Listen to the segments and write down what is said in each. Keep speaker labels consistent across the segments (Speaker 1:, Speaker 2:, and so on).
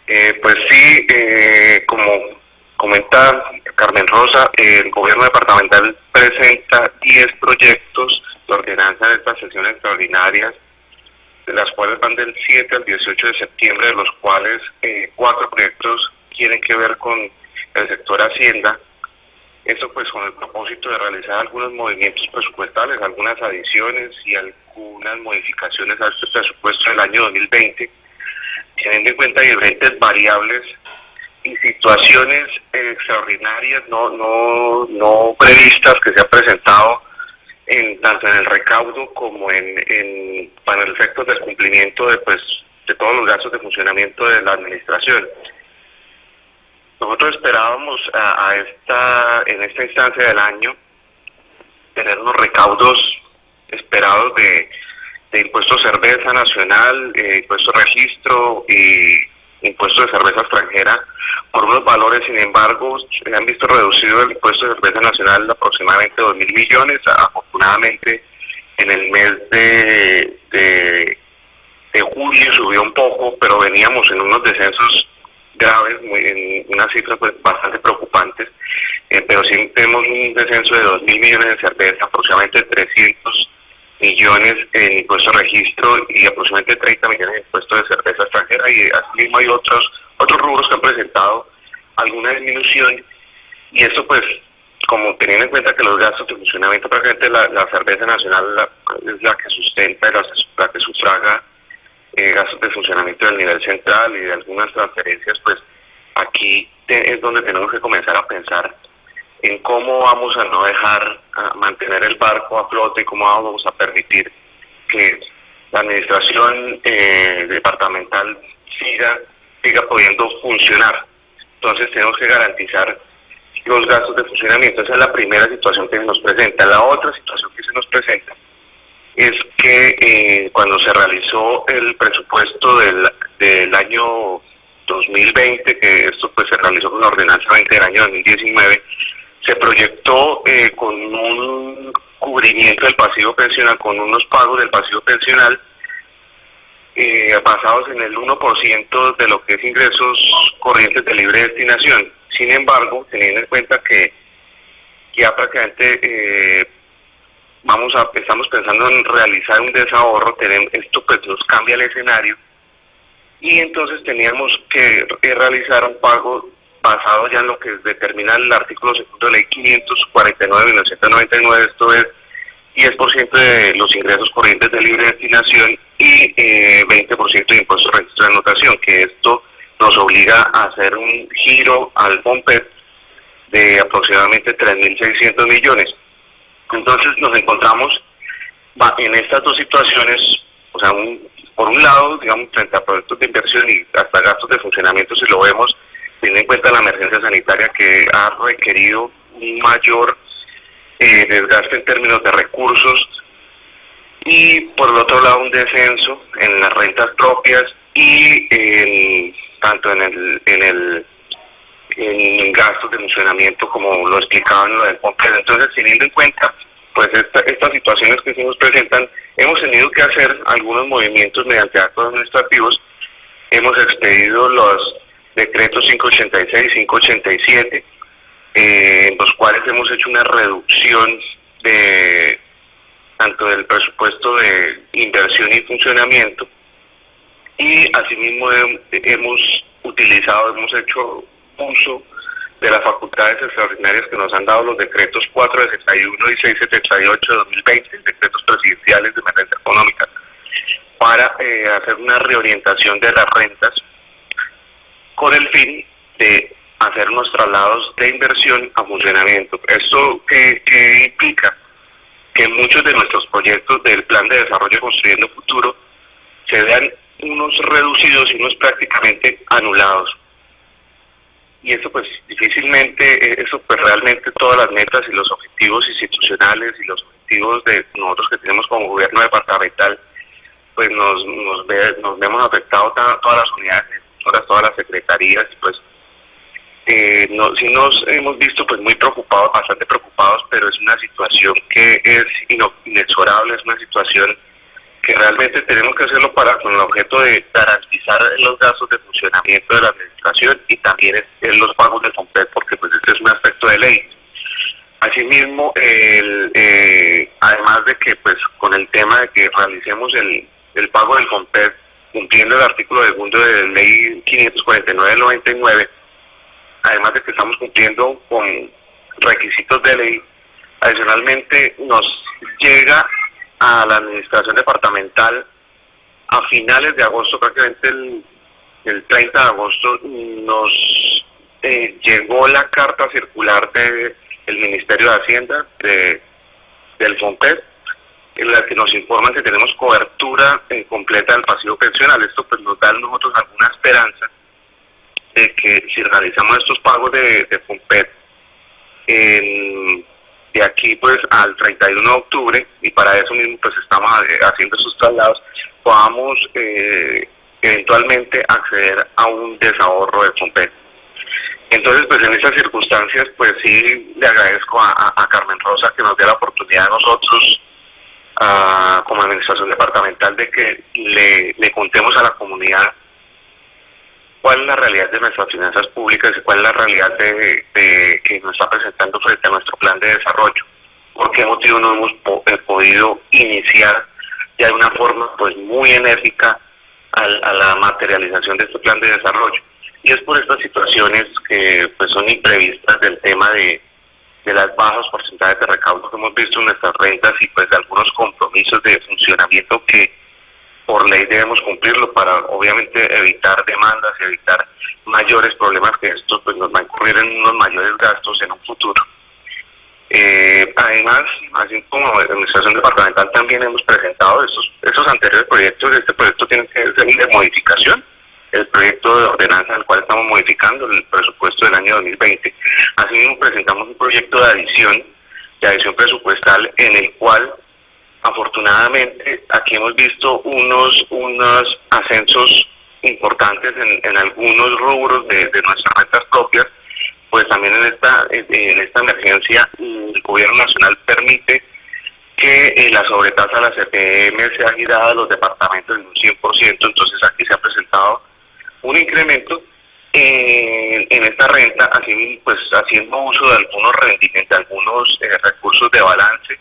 Speaker 1: Pues sí, como comenta Carmen Rosa, el gobierno departamental presenta 10 proyectos de ordenanza de estas sesiones extraordinarias, de las cuales van del 7 al 18 de septiembre, de los cuales 4 proyectos tienen que ver con el sector Hacienda. Esto pues con el propósito de realizar algunos movimientos presupuestales, algunas adiciones y algunas modificaciones al presupuesto del año 2020, teniendo en cuenta diferentes variables y situaciones extraordinarias no previstas que se han presentado tanto en el recaudo como para el efecto del cumplimiento de todos los gastos de funcionamiento de la administración. Nosotros esperábamos en esta instancia del año tener unos recaudos esperados de impuestos cerveza nacional, impuesto registro y impuesto de cerveza extranjera por unos valores. Sin embargo, se han visto reducido el impuesto de cerveza nacional aproximadamente 2.000 millones. Afortunadamente, en el mes de julio subió un poco, pero veníamos en unos descensos graves, en unas cifras pues bastante preocupantes, pero sí tenemos un descenso de 2.000 millones de cerveza, aproximadamente 300 millones en impuesto de registro y aproximadamente 30 millones en impuesto de cerveza extranjera, y asimismo hay otros rubros que han presentado alguna disminución, y esto pues como teniendo en cuenta que los gastos de funcionamiento, prácticamente la cerveza nacional es la que sustenta y la que sufraga gastos de funcionamiento del nivel central y de algunas transferencias, pues aquí es donde tenemos que comenzar a pensar en cómo vamos a no dejar mantener el barco a flote, cómo vamos a permitir que la administración departamental siga pudiendo funcionar. Entonces tenemos que garantizar los gastos de funcionamiento. Esa es la primera situación que se nos presenta. La otra situación que se nos presenta es que cuando se realizó el presupuesto del año 2020, que esto pues se realizó con la ordenanza 20 del año 2019, se proyectó con un cubrimiento del pasivo pensional, con unos pagos del pasivo pensional basados en el 1% de lo que es ingresos corrientes de libre destinación. Sin embargo, teniendo en cuenta que ya prácticamente estamos pensando en realizar un desahorro, esto pues nos cambia el escenario, y entonces teníamos que realizar un pago basado ya en lo que determina el artículo segundo de ley 549 de 1999, esto es 10% de los ingresos corrientes de libre destinación y 20% de impuesto de registro de anotación, que esto nos obliga a hacer un giro al FOMPET de aproximadamente 3.600 millones. Entonces nos encontramos en estas dos situaciones, o sea, por un lado, digamos, frente a proyectos de inversión y hasta gastos de funcionamiento, si lo vemos, teniendo en cuenta la emergencia sanitaria que ha requerido un mayor desgaste en términos de recursos, y por el otro lado un descenso en las rentas propias y tanto en gastos de funcionamiento como lo explicaba en lo del POMPES. Entonces, teniendo en cuenta pues estas situaciones que se nos presentan, hemos tenido que hacer algunos movimientos mediante actos administrativos. Hemos expedido los decretos 586 y 587, en los cuales hemos hecho una reducción de tanto del presupuesto de inversión y funcionamiento, y asimismo hemos hecho uso de las facultades extraordinarias que nos han dado los decretos 461 y 678 de 2020, decretos presidenciales de emergencia económica, para hacer una reorientación de las rentas con el fin de hacer unos traslados de inversión a funcionamiento. ¿Esto qué implica? Que muchos de nuestros proyectos del Plan de Desarrollo Construyendo Futuro se vean unos reducidos y unos prácticamente anulados. Y eso pues difícilmente, eso pues realmente todas las metas y los objetivos institucionales y los objetivos de nosotros que tenemos como gobierno departamental, pues nos vemos afectados todas las unidades, todas las secretarías, y pues sí nos hemos visto pues muy preocupados, bastante preocupados, pero es una situación que es inexorable, es una situación que realmente tenemos que hacerlo con el objeto de garantizar los gastos de funcionamiento de la administración y también los pagos del FOMPET, porque pues este es un aspecto de ley. Asimismo, además de que pues con el tema de que realicemos el pago del FOMPET cumpliendo el artículo segundo de la ley 549 del 99, además de que estamos cumpliendo con requisitos de ley, adicionalmente nos llega a la administración departamental a finales de agosto, prácticamente el 30 de agosto, nos llegó la carta circular del Ministerio de Hacienda del FOMPET, en la que nos informan que tenemos cobertura completa del pasivo pensional. Esto pues nos da a nosotros alguna esperanza de que si realizamos estos pagos de FOMPET de aquí pues al 31 de octubre, y para eso mismo pues estamos haciendo esos traslados, podamos eventualmente acceder a un desahorro de FOMPET. Entonces pues en estas circunstancias pues sí le agradezco a Carmen Rosa que nos dé la oportunidad a nosotros como administración departamental de que le contemos a la comunidad cuál es la realidad de nuestras finanzas públicas y cuál es la realidad que nos está presentando frente a nuestro plan de desarrollo. ¿Por qué motivo no hemos podido iniciar ya de una forma pues muy enérgica a la materialización de este plan de desarrollo? Y es por estas situaciones que pues son imprevistas del tema de las bajos porcentajes de recaudo que hemos visto en nuestras rentas y pues de algunos compromisos de funcionamiento que por ley debemos cumplirlo para obviamente evitar demandas y evitar mayores problemas que estos pues nos va a incurrir en unos mayores gastos en un futuro. Además, así como administración departamental también hemos presentado esos anteriores proyectos. Este proyecto tiene que ser de modificación, el proyecto de ordenanza al cual estamos modificando el presupuesto del año 2020. Asimismo presentamos un proyecto de adición presupuestal en el cual afortunadamente aquí hemos visto unos ascensos importantes en algunos rubros de nuestras rentas propias. Pues también en esta emergencia el gobierno nacional permite que la sobretasa de la CPM sea girada a los departamentos en un 100%, entonces aquí se ha presentado un incremento en esta renta, así pues haciendo uso de algunos rendimientos, de algunos recursos de balance,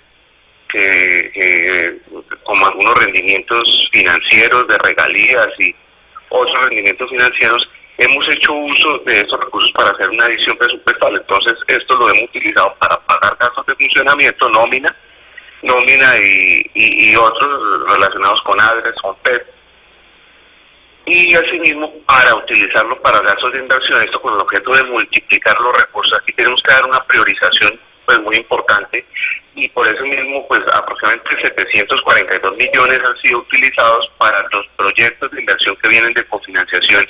Speaker 1: como algunos rendimientos financieros de regalías y otros rendimientos financieros. Hemos hecho uso de estos recursos para hacer una adición presupuestal, entonces esto lo hemos utilizado para pagar gastos de funcionamiento, nómina y otros relacionados con ADRES, con PET, y asimismo para utilizarlo para gastos de inversión, esto con el objeto de multiplicar los recursos. Aquí tenemos que dar una priorización pues muy importante, y por eso mismo pues aproximadamente 742 millones han sido utilizados para los proyectos de inversión que vienen de cofinanciación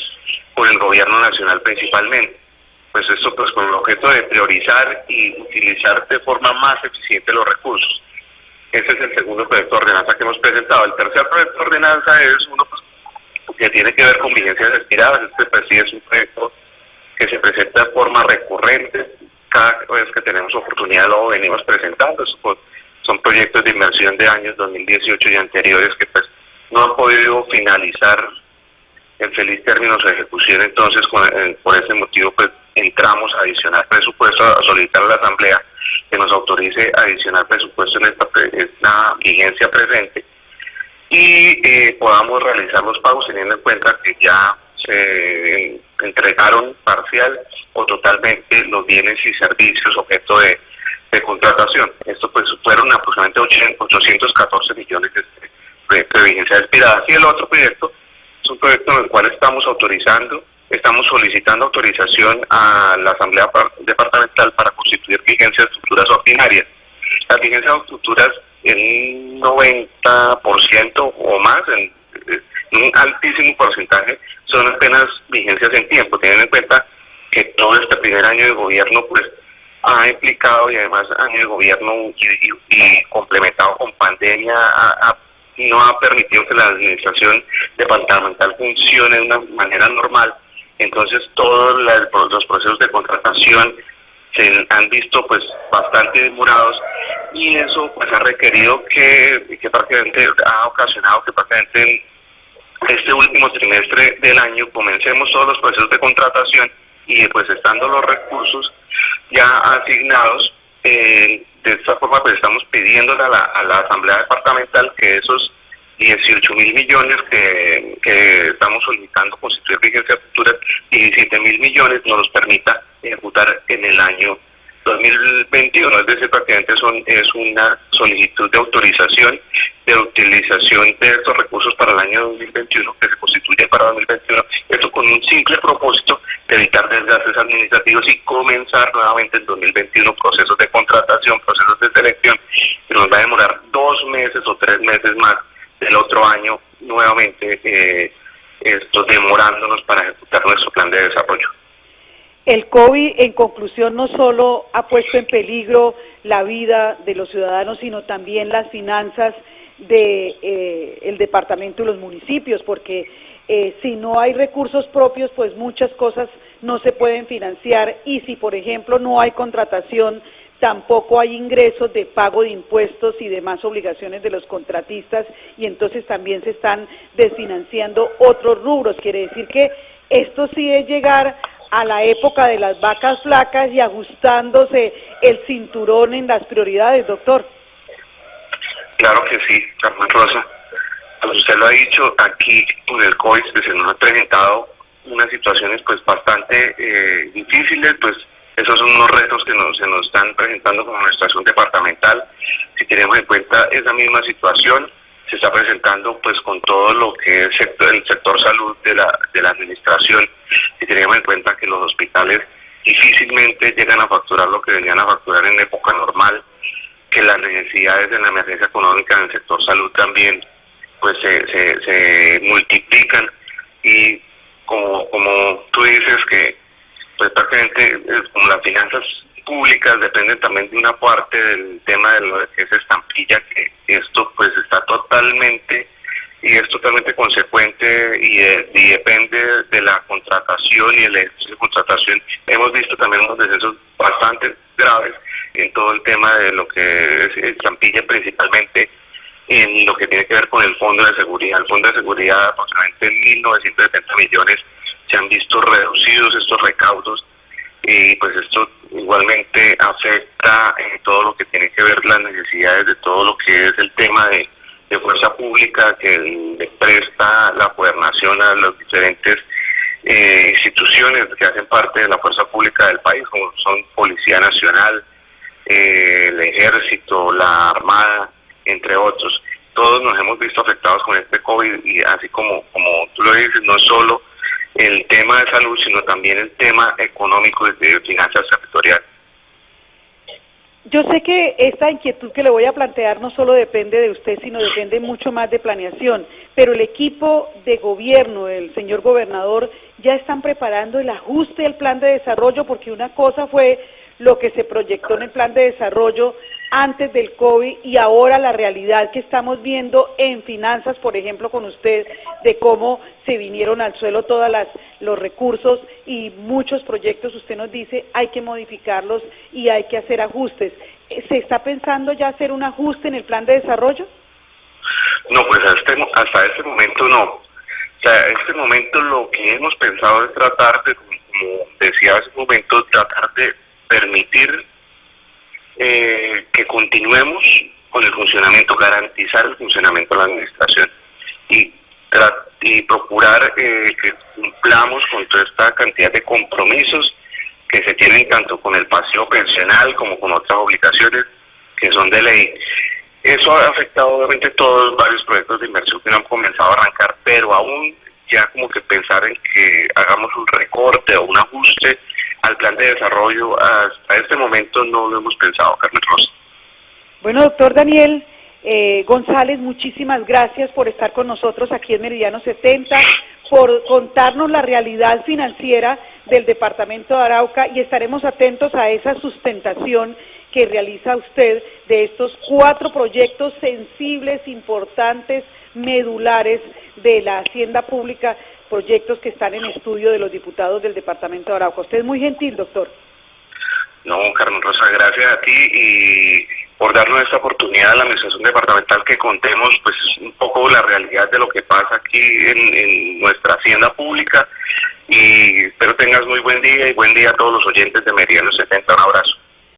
Speaker 1: por el gobierno nacional principalmente. Pues esto pues con el objeto de priorizar y utilizar de forma más eficiente los recursos. Este es el segundo proyecto de ordenanza que hemos presentado. El tercer proyecto de ordenanza es uno pues, que tiene que ver con vigencias expiradas. Este pues sí es un proyecto que se presenta de forma recurrente. Cada vez que tenemos oportunidad lo venimos presentando. Pues, son proyectos de inversión de años 2018 y anteriores que pues no han podido finalizar en feliz término su ejecución. Entonces por ese motivo pues entramos a adicionar presupuesto, a solicitar a la Asamblea que nos autorice a adicionar presupuesto en esta vigencia presente y podamos realizar los pagos teniendo en cuenta que ya se entregaron parcial o totalmente los bienes y servicios objeto de contratación. Esto pues fueron aproximadamente 814 millones de vigencia expirada. Y el otro proyecto es un proyecto en el cual estamos solicitando autorización a la Asamblea Departamental para constituir vigencias futuras ordinarias. Las vigencias futuras en un 90% o más, en un altísimo porcentaje, son apenas vigencias en tiempo, teniendo en cuenta que todo este primer año de gobierno pues ha implicado, y además año de gobierno y complementado con pandemia, no ha permitido que la administración departamental funcione de una manera normal. Entonces todos los procesos de contratación se han visto pues bastante demorados, y eso pues ha requerido que prácticamente ha ocasionado que prácticamente en este último trimestre del año comencemos todos los procesos de contratación, y pues estando los recursos ya asignados, de esta forma pues estamos pidiéndole a la Asamblea Departamental que esos 18.000 millones que estamos solicitando constituir vigencia futura, 17.000 millones nos los permita ejecutar en el año 2021, es decir, prácticamente es una solicitud de autorización de utilización de estos recursos para el año 2021 que se constituye para 2021, esto con un simple propósito de evitar desgastes administrativos y comenzar nuevamente en 2021 procesos de contratación, procesos de selección, que nos va a demorar 2 meses o 3 meses más del otro año, nuevamente esto demorándonos para ejecutar nuestro plan de desarrollo.
Speaker 2: El COVID, en conclusión, no solo ha puesto en peligro la vida de los ciudadanos, sino también las finanzas de el departamento y los municipios, porque si no hay recursos propios, pues muchas cosas no se pueden financiar, y si, por ejemplo, no hay contratación, tampoco hay ingresos de pago de impuestos y demás obligaciones de los contratistas, y entonces también se están desfinanciando otros rubros. Quiere decir que esto sí es llegar a la época de las vacas flacas y ajustándose el cinturón en las prioridades, doctor.
Speaker 1: Claro que sí, Carmen Rosa. Pues usted lo ha dicho, aquí con el COVID se nos ha presentado unas situaciones pues bastante difíciles, pues esos son unos retos que se nos están presentando como administración departamental. Si tenemos en cuenta esa misma situación, se está presentando pues con todo lo que es el sector salud de la administración. Si tenemos en cuenta que los hospitales difícilmente llegan a facturar lo que venían a facturar en época normal, que las necesidades en la emergencia económica en el sector salud también pues se multiplican, y como tú dices que pues prácticamente como las finanzas públicas dependen también de una parte del tema de lo que es estampilla, que esto pues está totalmente consecuente y depende de la contratación y el ejercicio de contratación. Hemos visto también unos descensos bastante graves en todo el tema de lo que es estampilla, principalmente en lo que tiene que ver con el Fondo de Seguridad. El Fondo de Seguridad, aproximadamente 1.970 millones, se han visto reducidos estos recaudos, y pues esto igualmente afecta en todo lo que tiene que ver las necesidades de todo lo que es el tema de fuerza pública que le presta la gobernación a las diferentes instituciones que hacen parte de la fuerza pública del país, como son Policía Nacional, el Ejército, la Armada, entre otros. Todos nos hemos visto afectados con este COVID, y así como tú lo dices, no solo el tema de salud, sino también el tema económico de finanzas territoriales.
Speaker 2: Yo sé que esta inquietud que le voy a plantear no solo depende de usted, sino depende mucho más de planeación, pero el equipo de gobierno, el señor gobernador, ya están preparando el ajuste del plan de desarrollo, porque una cosa fue lo que se proyectó en el plan de desarrollo antes del COVID, y ahora la realidad que estamos viendo en finanzas, por ejemplo, con usted, de cómo se vinieron al suelo todos los recursos y muchos proyectos, usted nos dice, hay que modificarlos y hay que hacer ajustes. ¿Se está pensando ya hacer un ajuste en el plan de desarrollo?
Speaker 1: No, pues hasta este momento no. O sea, en este momento lo que hemos pensado es tratar de, como decía hace un momento, tratar de permitir que continuemos con el funcionamiento, garantizar el funcionamiento de la administración y procurar que cumplamos con toda esta cantidad de compromisos que se tienen tanto con el paseo pensional como con otras obligaciones que son de ley. Eso ha afectado obviamente todos varios proyectos de inversión que no han comenzado a arrancar, pero aún ya como que pensar en que hagamos un recorte o un ajuste al plan de desarrollo, hasta este momento no lo hemos pensado, Carmen Rosa.
Speaker 2: Bueno, doctor Daniel González, muchísimas gracias por estar con nosotros aquí en Meridiano 70, por contarnos la realidad financiera del departamento de Arauca, y estaremos atentos a esa sustentación que realiza usted de estos 4 proyectos sensibles, importantes, medulares de la hacienda pública, proyectos que están en estudio de los diputados del departamento de Arauca. Usted es muy gentil, doctor.
Speaker 1: No, Carmen Rosa, gracias a ti y por darnos esta oportunidad a la Administración Departamental que contemos pues un poco la realidad de lo que pasa aquí en nuestra hacienda pública, y espero tengas muy buen día y buen día a todos los oyentes de Meridiano 70. Un abrazo.